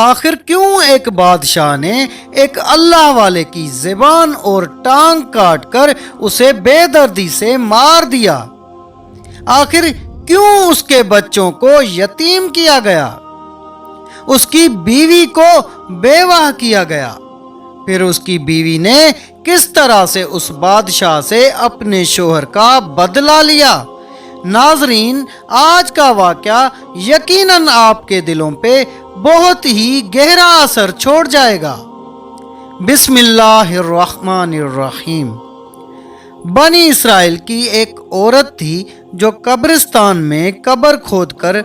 آخر کیوں ایک بادشاہ نے ایک اللہ والے کی زبان اور ٹانگ کاٹ کر اسے بے دردی سے مار دیا؟ آخر کیوں اس کے بچوں کو یتیم کیا گیا؟ اس کی بیوی کو بیوہ کیا گیا؟ پھر اس کی بیوی نے کس طرح سے اس بادشاہ سے اپنے شوہر کا بدلہ لیا؟ ناظرین، آج کا واقعہ یقیناً آپ کے دلوں پہ بہت ہی گہرا اثر چھوڑ جائے گا۔ بسم اللہ الرحمن الرحیم۔ بنی اسرائیل کی ایک عورت تھی جو قبرستان میں قبر کھود کر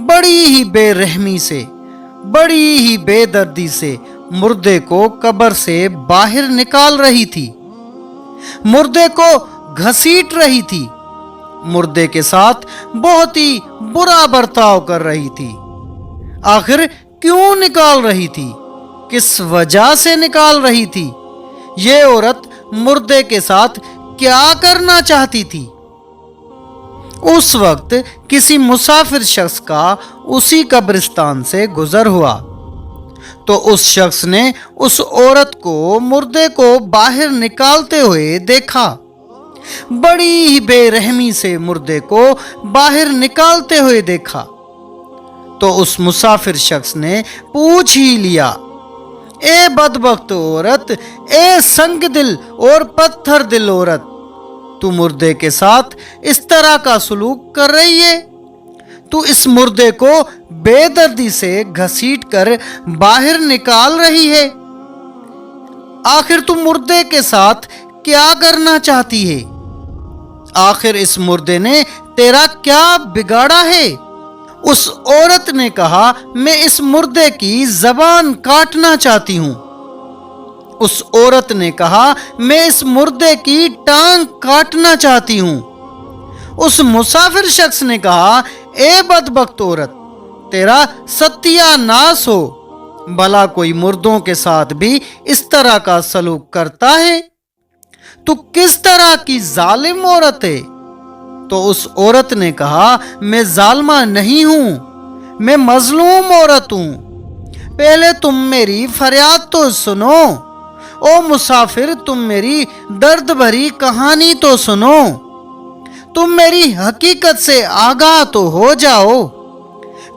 بڑی ہی بے رحمی سے، بڑی ہی بے دردی سے مردے کو قبر سے باہر نکال رہی تھی، مردے کو گھسیٹ رہی تھی، مردے کے ساتھ بہت ہی برا برتاؤ کر رہی تھی۔ آخر کیوں نکال رہی تھی؟ کس وجہ سے نکال رہی تھی؟ یہ عورت مردے کے ساتھ کیا کرنا چاہتی تھی؟ اس وقت کسی مسافر شخص کا اسی قبرستان سے گزر ہوا تو اس شخص نے اس عورت کو مردے کو باہر نکالتے ہوئے دیکھا، بڑی ہی بے رحمی سے مردے کو باہر نکالتے ہوئے دیکھا تو اس مسافر شخص نے پوچھ ہی لیا، اے بدبخت عورت، اے سنگ دل اور پتھر دل عورت، تو مردے کے ساتھ اس طرح کا سلوک کر رہی ہے؟ تو اس مردے کو بے دردی سے گھسیٹ کر باہر نکال رہی ہے؟ آخر تو مردے کے ساتھ کیا کرنا چاہتی ہے؟ آخر اس مردے نے تیرا کیا بگاڑا ہے؟ اس عورت نے کہا، میں اس مردے کی زبان کاٹنا چاہتی ہوں۔ اس عورت نے کہا، میں اس مردے کی ٹانگ کاٹنا چاہتی ہوں۔ اس مسافر شخص نے کہا، اے بدبخت عورت، تیرا ستیہ ناس ہو، بھلا کوئی مردوں کے ساتھ بھی اس طرح کا سلوک کرتا ہے؟ تو کس طرح کی ظالم عورت ہے؟ تو اس عورت نے کہا، میں ظالمہ نہیں ہوں، میں مظلوم عورت ہوں۔ پہلے تم میری فریاد تو سنو، او مسافر، تم میری درد بھری کہانی تو سنو، تم میری حقیقت سے آگاہ تو ہو جاؤ،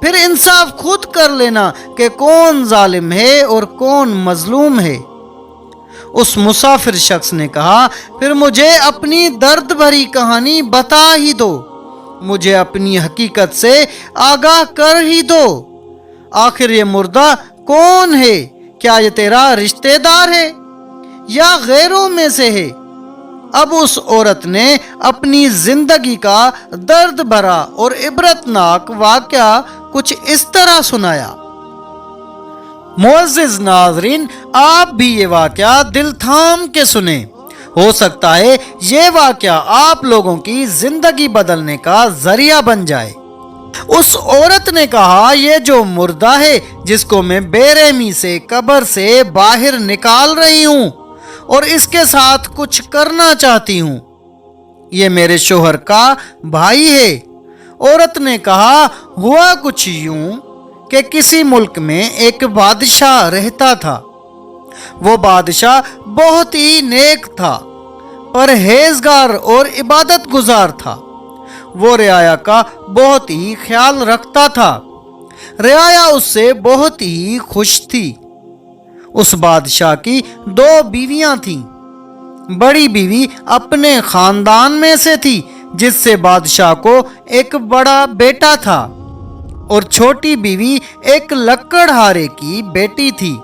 پھر انصاف خود کر لینا کہ کون ظالم ہے اور کون مظلوم ہے۔ اس مسافر شخص نے کہا، پھر مجھے اپنی درد بھری کہانی بتا ہی دو، مجھے اپنی حقیقت سے آگاہ کر ہی دو۔ آخر یہ مردہ کون ہے؟ کیا یہ تیرا رشتہ دار ہے یا غیروں میں سے ہے؟ اب اس عورت نے اپنی زندگی کا درد بھرا اور عبرتناک واقعہ کچھ اس طرح سنایا۔ معزز ناظرین، آپ بھی یہ واقعہ دل تھام کے سنیں، ہو سکتا ہے یہ واقعہ آپ لوگوں کی زندگی بدلنے کا ذریعہ بن جائے۔ اس عورت نے کہا، یہ جو مردہ ہے جس کو میں بے رحمی سے قبر سے باہر نکال رہی ہوں اور اس کے ساتھ کچھ کرنا چاہتی ہوں، یہ میرے شوہر کا بھائی ہے۔ عورت نے کہا، ہوا کچھ یوں کہ کسی ملک میں ایک بادشاہ رہتا تھا۔ وہ بادشاہ بہت ہی نیک تھا، پرہیزگار اور عبادت گزار تھا۔ وہ رعایا کا بہت ہی خیال رکھتا تھا، رعایا اس سے بہت ہی خوش تھی۔ اس بادشاہ کی 2 بیویاں تھیں۔ بڑی بیوی اپنے خاندان میں سے تھی جس سے بادشاہ کو ایک بڑا بیٹا تھا، اور چھوٹی بیوی ایک لکڑہارے کی بیٹی تھی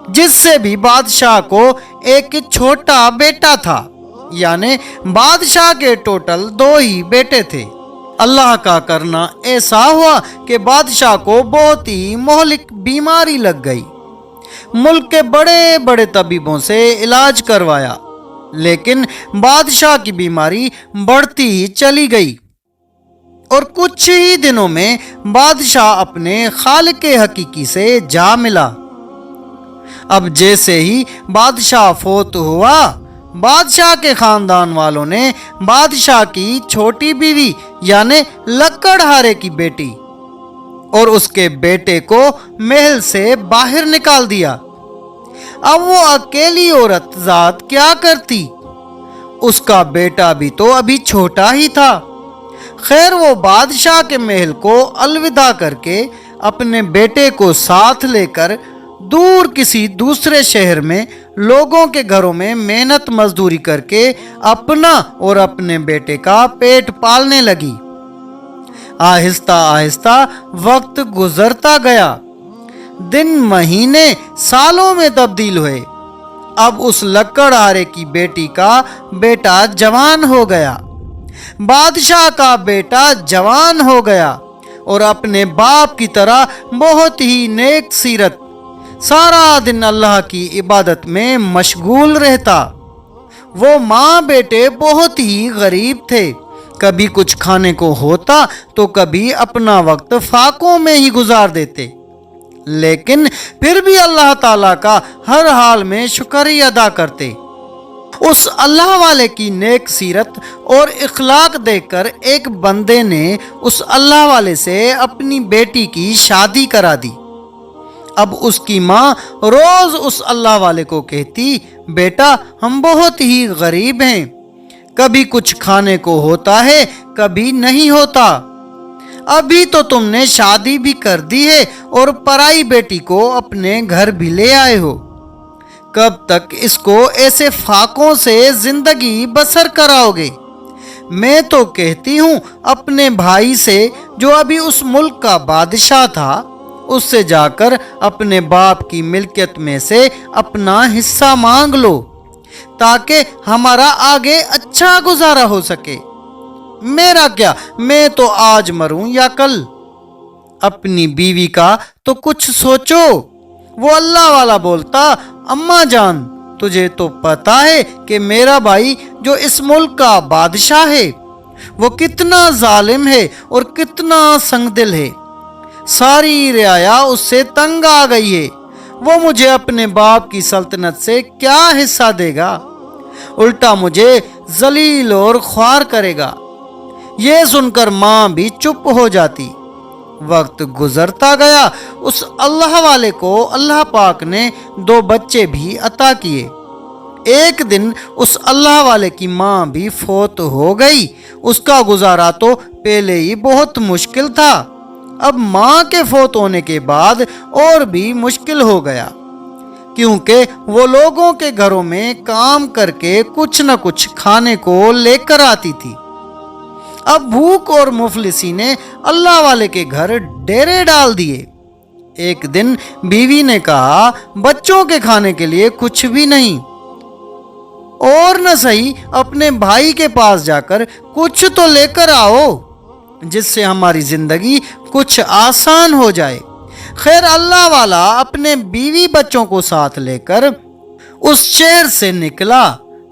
جس سے بھی بادشاہ کو ایک چھوٹا بیٹا تھا، یعنی بادشاہ کے ٹوٹل 2 ہی بیٹے تھے۔ اللہ کا کرنا ایسا ہوا کہ بادشاہ کو بہت ہی مہلک بیماری لگ گئی۔ ملک کے بڑے بڑے طبیبوں سے علاج کروایا، لیکن بادشاہ کی بیماری بڑھتی ہی چلی گئی، اور کچھ ہی دنوں میں بادشاہ اپنے خالق حقیقی سے جا ملا۔ اب جیسے ہی بادشاہ فوت ہوا، بادشاہ کے خاندان والوں نے بادشاہ کی چھوٹی بیوی یعنی لکڑہارے کی بیٹی اور اس کے بیٹے کو محل سے باہر نکال دیا۔ اب وہ اکیلی عورت ذات کیا کرتی؟ اس کا بیٹا بھی تو ابھی چھوٹا ہی تھا۔ خیر وہ بادشاہ کے محل کو الوداع کر کے اپنے بیٹے کو ساتھ لے کر دور کسی دوسرے شہر میں لوگوں کے گھروں میں محنت مزدوری کر کے اپنا اور اپنے بیٹے کا پیٹ پالنے لگی۔ آہستہ آہستہ وقت گزرتا گیا، دن مہینے سالوں میں تبدیل ہوئے۔ اب اس لکڑہارے کی بیٹی کا بیٹا جوان ہو گیا، بادشاہ کا بیٹا جوان ہو گیا اور اپنے باپ کی طرح بہت ہی نیک سیرت، سارا دن اللہ کی عبادت میں مشغول رہتا۔ وہ ماں بیٹے بہت ہی غریب تھے، کبھی کچھ کھانے کو ہوتا تو کبھی اپنا وقت فاقوں میں ہی گزار دیتے، لیکن پھر بھی اللہ تعالیٰ کا ہر حال میں شکر ہی ادا کرتے۔ اس اللہ والے کی نیک سیرت اور اخلاق دیکھ کر ایک بندے نے اس اللہ والے سے اپنی بیٹی کی شادی کرا دی۔ اب اس کی ماں روز اس اللہ والے کو کہتی، بیٹا ہم بہت ہی غریب ہیں، کبھی کچھ کھانے کو ہوتا ہے کبھی نہیں ہوتا، ابھی تو تم نے شادی بھی کر دی ہے اور پرائی بیٹی کو اپنے گھر بھی لے آئے ہو، کب تک اس کو ایسے فاقوں سے زندگی بسر کراؤ گے؟ میں تو کہتی ہوں اپنے بھائی سے جو ابھی اس ملک کا بادشاہ تھا، اس سے جا کر اپنے باپ کی ملکیت میں سے اپنا حصہ مانگ لو تاکہ ہمارا آگے اچھا گزارا ہو سکے۔ میرا کیا، میں تو آج مروں یا کل، اپنی بیوی کا تو کچھ سوچو۔ وہ اللہ والا بولتا، اماں جان تجھے تو پتا ہے کہ میرا بھائی جو اس ملک کا بادشاہ ہے وہ کتنا ظالم ہے اور کتنا سنگ دل ہے، ساری رعایا اس سے تنگ آ گئی ہے، وہ مجھے اپنے باپ کی سلطنت سے کیا حصہ دے گا، الٹا مجھے ذلیل اور خوار کرے گا۔ یہ سن کر ماں بھی چپ ہو جاتی۔ وقت گزرتا گیا، اس اللہ والے کو اللہ پاک نے 2 بچے بھی عطا کیے۔ ایک دن اس اللہ والے کی ماں بھی فوت ہو گئی، اس کا گزارا تو پہلے ہی بہت مشکل تھا، اب ماں کے فوت ہونے کے بعد اور بھی مشکل ہو گیا، کیونکہ وہ لوگوں کے گھروں میں کام کر کے کچھ نہ کچھ کھانے کو لے کر آتی تھی۔ اب بھوک اور مفلسی نے اللہ والے کے گھر ڈیرے ڈال دیے۔ ایک دن بیوی نے کہا، بچوں کے کھانے کے لیے کچھ بھی نہیں، اور نہ صحیح اپنے بھائی کے پاس جا کر کچھ تو لے کر آؤ جس سے ہماری زندگی کچھ آسان ہو جائے۔ خیر اللہ والا اپنے بیوی بچوں کو ساتھ لے کر اس شہر سے نکلا،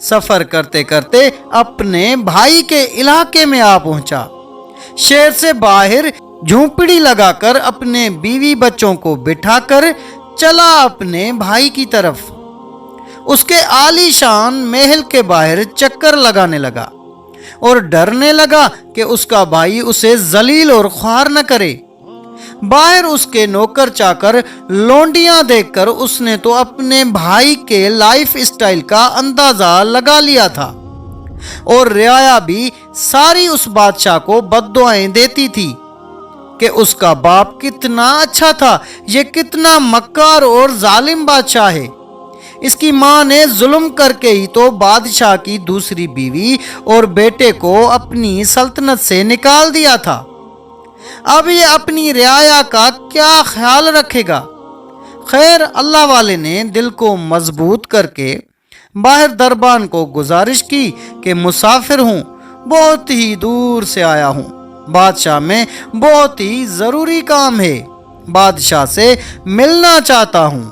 سفر کرتے کرتے اپنے بھائی کے علاقے میں آ پہنچا۔ شہر سے باہر جھونپڑی لگا کر اپنے بیوی بچوں کو بٹھا کر چلا اپنے بھائی کی طرف۔ اس کے عالی شان محل کے باہر چکر لگانے لگا اور ڈرنے لگا کہ اس کا بھائی اسے ذلیل اور خوار نہ کرے۔ باہر اس کے نوکر چاکر لونڈیاں دیکھ کر اس نے تو اپنے بھائی کے لائف اسٹائل کا اندازہ لگا لیا تھا، اور رعایا بھی ساری اس بادشاہ کو بد دعائیں دیتی تھی کہ اس کا باپ کتنا اچھا تھا، یہ کتنا مکار اور ظالم بادشاہ ہے، اس کی ماں نے ظلم کر کے ہی تو بادشاہ کی دوسری بیوی اور بیٹے کو اپنی سلطنت سے نکال دیا تھا، اب یہ اپنی رعایا کا کیا خیال رکھے گا۔ خیر اللہ والے نے دل کو مضبوط کر کے باہر دربان کو گزارش کی کہ مسافر ہوں، بہت ہی دور سے آیا ہوں، بادشاہ میں بہت ہی ضروری کام ہے، بادشاہ سے ملنا چاہتا ہوں۔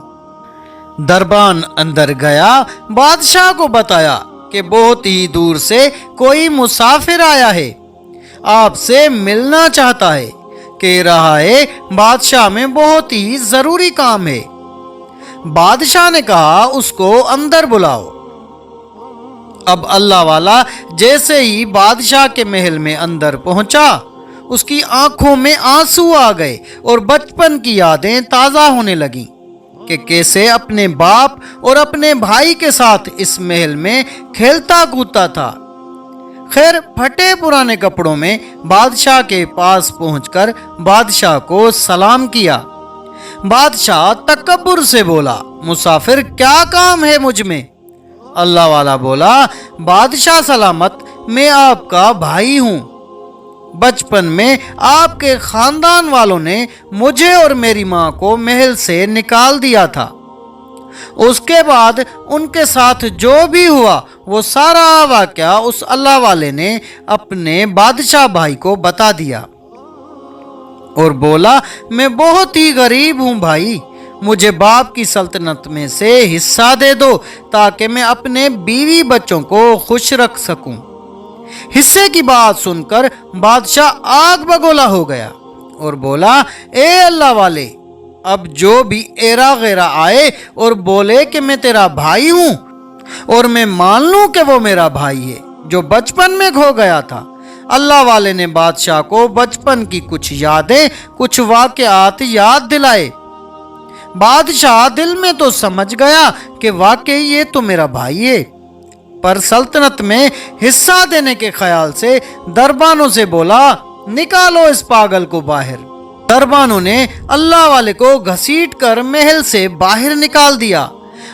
دربان اندر گیا، بادشاہ کو بتایا کہ بہت ہی دور سے کوئی مسافر آیا ہے، آپ سے ملنا چاہتا ہے، کہہ رہا ہے بادشاہ میں بہت ہی ضروری کام ہے۔ بادشاہ نے کہا اس کو اندر بلاؤ۔ اب اللہ والا جیسے ہی بادشاہ کے محل میں اندر پہنچا، اس کی آنکھوں میں آنسو آ گئے اور بچپن کی یادیں تازہ ہونے لگیں کہ کیسے اپنے باپ اور اپنے بھائی کے ساتھ اس محل میں کھیلتا کودتا تھا۔ خیر، پھٹے پرانے کپڑوں میں بادشاہ کے پاس پہنچ کر بادشاہ کو سلام کیا۔ بادشاہ تکبر سے بولا، مسافر کیا کام ہے مجھ میں؟ اللہ والا بولا، بادشاہ سلامت، میں آپ کا بھائی ہوں۔ بچپن میں آپ کے خاندان والوں نے مجھے اور میری ماں کو محل سے نکال دیا تھا۔ اس کے بعد ان کے ساتھ جو بھی ہوا وہ سارا واقعہ اس اللہ والے نے اپنے بادشاہ بھائی کو بتا دیا اور بولا، میں بہت ہی غریب ہوں بھائی، مجھے باپ کی سلطنت میں سے حصہ دے دو تاکہ میں اپنے بیوی بچوں کو خوش رکھ سکوں۔ حصے کی بات سن کر بادشاہ آگ بگولا ہو گیا اور بولا، اے اللہ والے، اب جو بھی ایرا غیرہ آئے اور بولے کہ میں تیرا بھائی ہوں اور میں مان لوں کہ وہ میرا بھائی ہے جو بچپن میں کھو گیا تھا۔ اللہ والے نے بادشاہ کو بچپن کی کچھ یادیں، کچھ واقعات یاد دلائے۔ بادشاہ دل میں تو سمجھ گیا کہ واقعی یہ تو میرا بھائی ہے، پر سلطنت میں حصہ دینے کے خیال سے دربانوں سے بولا، نکالو اس پاگل کو باہر۔ دربانوں نے اللہ والے کو گھسیٹ کر محل سے باہر نکال دیا۔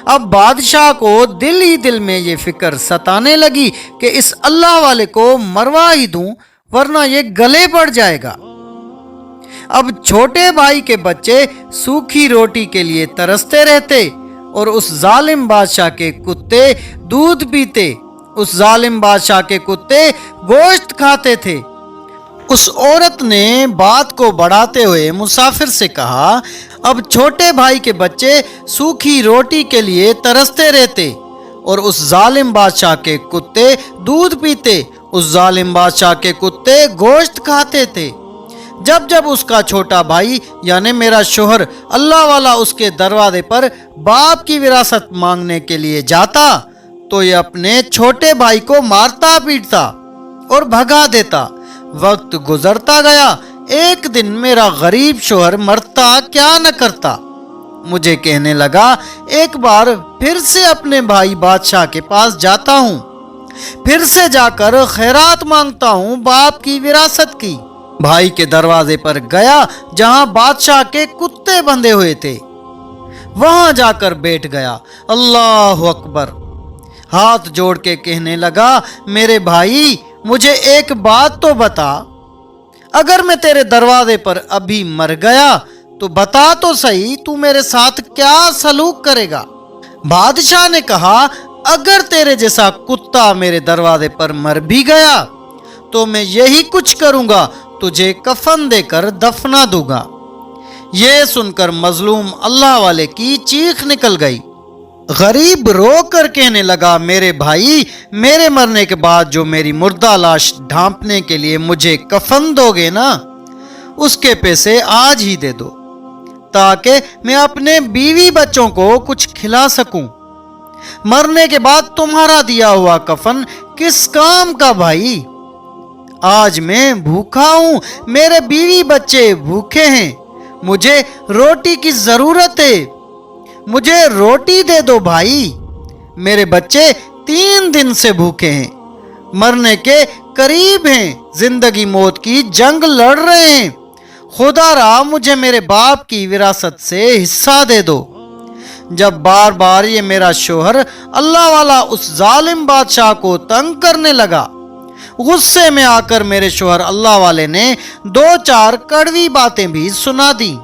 اب بادشاہ کو دل ہی دل میں یہ فکر ستانے لگی کہ اس اللہ والے کو مروا ہی دوں ورنہ یہ گلے پڑ جائے گا۔ اب چھوٹے بھائی کے بچے سوکھی روٹی کے لیے ترستے رہتے اور اس ظالم بادشاہ کے کتے دودھ پیتے، اس ظالم بادشاہ کے کتے گوشت کھاتے تھے۔ اس عورت نے بات کو بڑھاتے ہوئے مسافر سے کہا، اب چھوٹے بھائی کے بچے سوکھی روٹی کے لیے ترستے رہتے اور اس ظالم بادشاہ کے کتے دودھ پیتے، اس ظالم بادشاہ کے کتے گوشت کھاتے تھے۔ جب جب اس کا چھوٹا بھائی یعنی میرا شوہر اللہ والا اس کے دروازے پر باپ کی وراثت مانگنے کے لیے جاتا تو یہ اپنے چھوٹے بھائی کو مارتا پیٹتا اور بھگا دیتا۔ وقت گزرتا گیا، ایک دن میرا غریب شوہر مرتا کیا نہ کرتا، مجھے کہنے لگا، ایک بار پھر سے اپنے بھائی بادشاہ کے پاس جاتا ہوں، پھر سے جا کر خیرات مانگتا ہوں باپ کی وراثت کی۔ بھائی کے دروازے پر گیا جہاں بادشاہ کے کتے بندھے ہوئے تھے، وہاں جا کر بیٹھ گیا۔ اللہ اکبر، ہاتھ جوڑ کے کہنے لگا، میرے بھائی مجھے ایک بات تو بتا، اگر میں تیرے دروازے پر ابھی مر گیا تو بتا تو صحیح تو میرے ساتھ کیا سلوک کرے گا؟ بادشاہ نے کہا، اگر تیرے جیسا کتا میرے دروازے پر مر بھی گیا تو میں یہی کچھ کروں گا، تجھے کفن دے کر دفنا دوں گا۔ یہ سن کر مظلوم اللہ والے کی چیخ نکل گئی۔ غریب رو کر کہنے لگا، میرے بھائی، میرے مرنے کے بعد جو میری مردہ لاش ڈھانپنے کے لیے مجھے کفن دو گے نا، اس کے پیسے آج ہی دے دو تاکہ میں اپنے بیوی بچوں کو کچھ کھلا سکوں۔ مرنے کے بعد تمہارا دیا ہوا کفن کس کام کا بھائی؟ آج میں بھوکا ہوں، میرے بیوی بچے بھوکے ہیں، مجھے روٹی کی ضرورت ہے، مجھے روٹی دے دو بھائی۔ میرے بچے 3 دن سے بھوکے ہیں، مرنے کے قریب ہیں، زندگی موت کی جنگ لڑ رہے ہیں، خدا را مجھے میرے باپ کی وراثت سے حصہ دے دو۔ جب بار بار یہ میرا شوہر اللہ والا اس ظالم بادشاہ کو تنگ کرنے لگا، غصے میں آ کر میرے شوہر اللہ والے نے 2-4 کڑوی باتیں بھی سنا دی۔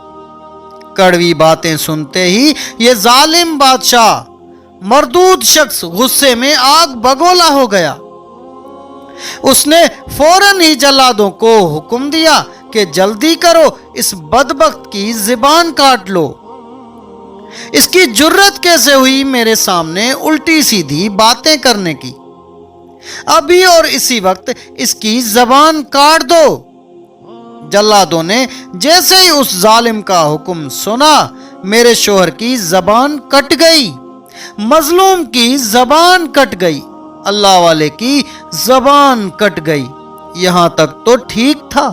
کڑوی باتیں سنتے ہی یہ ظالم بادشاہ مردود شخص غصے میں آگ بگولا ہو گیا۔ اس نے فوراً ہی جلادوں کو حکم دیا کہ جلدی کرو، اس بدبخت کی زبان کاٹ لو۔ اس کی جرت کیسے ہوئی میرے سامنے الٹی سیدھی باتیں کرنے کی؟ ابھی اور اسی وقت اس کی زبان کاٹ دو۔ جلادوں نے جیسے ہی اس ظالم کا حکم سنا، میرے شوہر کی زبان کٹ گئی، مظلوم کی زبان کٹ گئی، اللہ والے کی زبان کٹ گئی۔ یہاں تک تو ٹھیک تھا،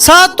7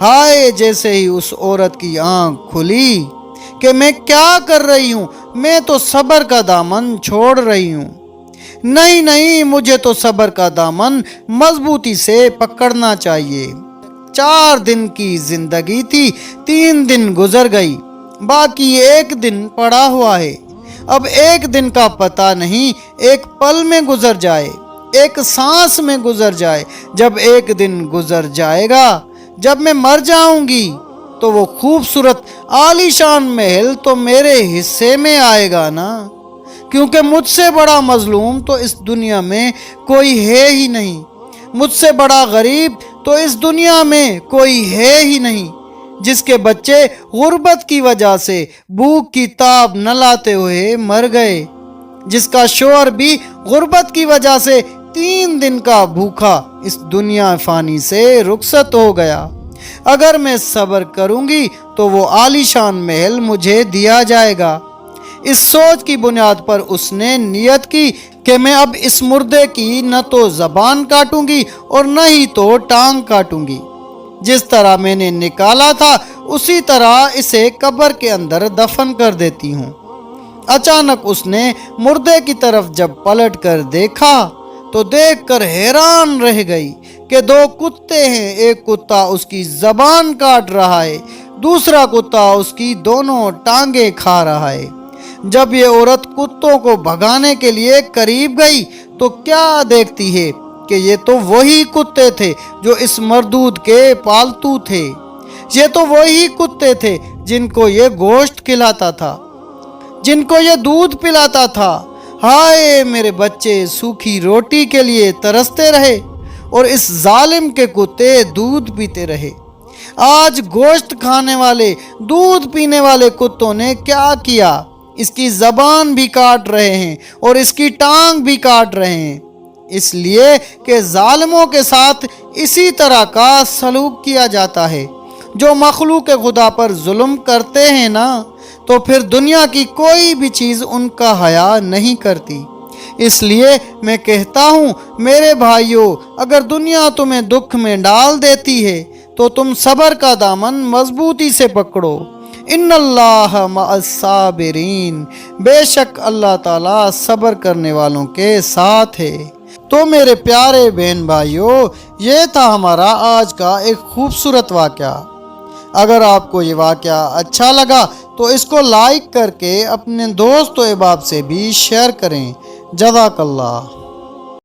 ہائے جیسے ہی اس عورت کی آنکھ کھلی کہ میں کیا کر رہی ہوں، میں تو صبر کا دامن چھوڑ رہی ہوں۔ نہیں نہیں، مجھے تو صبر کا دامن مضبوطی سے پکڑنا چاہیے۔ 4 دن کی زندگی تھی، 3 دن گزر گئی، باقی 1 دن پڑا ہوا ہے۔ اب 1 دن کا پتہ نہیں، ایک پل میں گزر جائے، ایک سانس میں گزر جائے۔ جب 1 دن گزر جائے گا، جب میں مر جاؤں گی، تو وہ خوبصورت عالی شان محل تو میرے حصے میں آئے گا نا، کیونکہ مجھ سے بڑا مظلوم تو اس دنیا میں کوئی ہے ہی نہیں، مجھ سے بڑا غریب تو اس دنیا میں کوئی ہے ہی نہیں، جس کے بچے غربت کی وجہ سے بھوک کی تاب نہ لاتے ہوئے مر گئے، جس کا شوہر بھی غربت کی وجہ سے 3 دن کا بھوکا اس دنیا فانی سے رخصت ہو گیا۔ اگر میں صبر کروں گی تو وہ عالی شان محل مجھے دیا جائے گا۔ اس سوچ کی بنیاد پر اس نے نیت کی کہ میں اب اس مردے کی نہ تو زبان کاٹوں گی اور نہ ہی تو ٹانگ کاٹوں گی۔ جس طرح میں نے نکالا تھا اسی طرح اسے قبر کے اندر دفن کر دیتی ہوں۔ اچانک اس نے مردے کی طرف جب پلٹ کر دیکھا تو دیکھ کر حیران رہ گئی کہ 2 کتے ہیں، ایک کتا اس کی زبان کاٹ رہا ہے، دوسرا کتا اس کی دونوں ٹانگیں کھا رہا ہے۔ جب یہ عورت کتوں کو بھگانے کے لیے قریب گئی تو کیا دیکھتی ہے کہ یہ تو وہی کتے تھے جو اس مردود کے پالتو تھے، یہ تو وہی کتے تھے جن کو یہ گوشت کھلاتا تھا، جن کو یہ دودھ پلاتا تھا۔ ہائے میرے بچے سوکھی روٹی کے لیے ترستے رہے اور اس ظالم کے کتے دودھ پیتے رہے۔ آج گوشت کھانے والے، دودھ پینے والے کتوں نے کیا کیا؟ اس کی زبان بھی کاٹ رہے ہیں اور اس کی ٹانگ بھی کاٹ رہے ہیں، اس لیے کہ ظالموں کے ساتھ اسی طرح کا سلوک کیا جاتا ہے۔ جو مخلوق خدا پر ظلم کرتے ہیں نا، تو پھر دنیا کی کوئی بھی چیز ان کا حیا نہیں کرتی۔ اس لیے میں کہتا ہوں میرے بھائیوں، اگر دنیا تمہیں دکھ میں ڈال دیتی ہے تو تم صبر کا دامن مضبوطی سے پکڑو۔ ان اللہ مع الصابرین، بے شک اللہ تعالیٰ صبر کرنے والوں کے ساتھ ہے۔ تو میرے پیارے بہن بھائیوں، یہ تھا ہمارا آج کا ایک خوبصورت واقعہ۔ اگر آپ کو یہ واقعہ اچھا لگا تو اس کو لائک کر کے اپنے دوست و احباب سے بھی شیئر کریں۔ جزاک اللہ۔